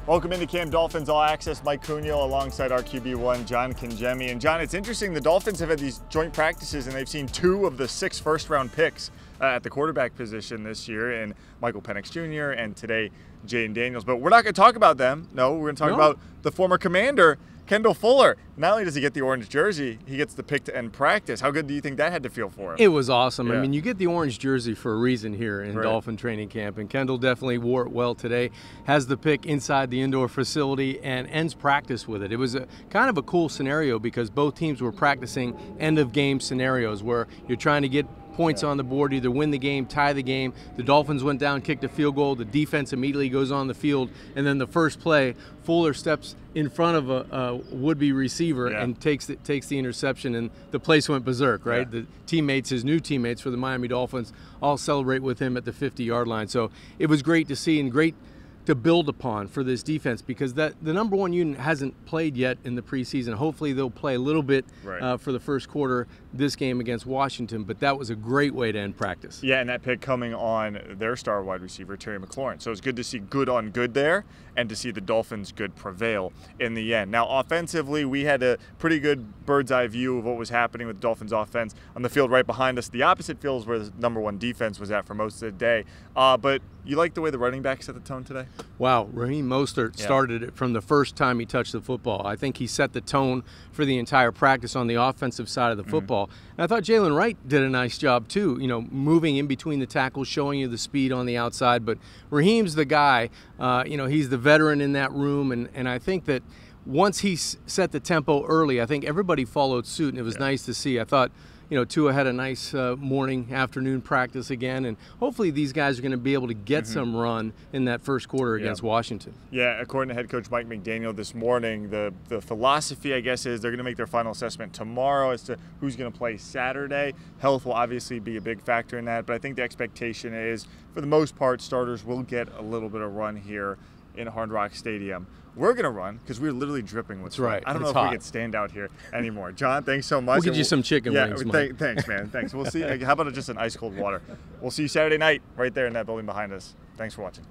Welcome into camp, Dolphins All Access. Mike Cunio alongside our QB1, John Kingemi. And John, it's interesting, the Dolphins have had these joint practices and they've seen 2 of the 6 first-round picks at the quarterback position this year, in Michael Penix Jr. and today Jaden Daniels. But we're not going to talk about them. No, we're going to talk about the former commander, Kendall Fuller. Not only does he get the orange jersey, he gets the pick to end practice. How good do you think that had to feel for him? It was awesome. Yeah. I mean, you get the orange jersey for a reason here in Dolphin training camp, and Kendall definitely wore it well today. Has the pick inside the indoor facility and ends practice with it. It was a kind of a cool scenario because both teams were practicing end-of-game scenarios where you're trying to get points on the board, either win the game, tie the game. The Dolphins went down, kicked a field goal. The defense immediately goes on the field, and then the first play, Fuller steps in front of a would-be receiver and takes the interception, and the place went berserk, right? The teammates, his new teammates for the Miami Dolphins, all celebrate with him at the 50-yard line. So it was great to see and great to build upon for this defense, because the number 1 unit hasn't played yet in the preseason. Hopefully they'll play a little bit for the first quarter this game against Washington, but that was a great way to end practice. Yeah, and that pick coming on their star wide receiver, Terry McLaurin. So it's good to see good on good there and to see the Dolphins good prevail in the end. Now, offensively, we had a pretty good bird's eye view of what was happening with the Dolphins offense on the field right behind us. The opposite field is where the number 1 defense was at for most of the day. But you like the way the running back set the tone today? Wow, Raheem Mostert started it from the first time he touched the football. I think he set the tone for the entire practice on the offensive side of the football. And I thought Jalen Wright did a nice job too, you know, moving in between the tackles, showing you the speed on the outside. But Raheem's the guy, you know, he's the veteran in that room. And I think that once he set the tempo early, I think everybody followed suit, and it was nice to see. I thought, you know, Tua had a nice morning, afternoon practice again, and hopefully these guys are going to be able to get some run in that first quarter against Washington. Yeah, according to head coach Mike McDaniel this morning, the philosophy, I guess, is they're going to make their final assessment tomorrow as to who's going to play Saturday. Health will obviously be a big factor in that, but I think the expectation is, for the most part, starters will get a little bit of run here in Hard Rock Stadium. We're going to run because we're literally dripping with sweat. I don't know if we could stand out here anymore. John, thanks so much. We'll get you some chicken wings, Mike. Thanks, man. Thanks. We'll see. How about just an ice cold water? We'll see you Saturday night right there in that building behind us. Thanks for watching.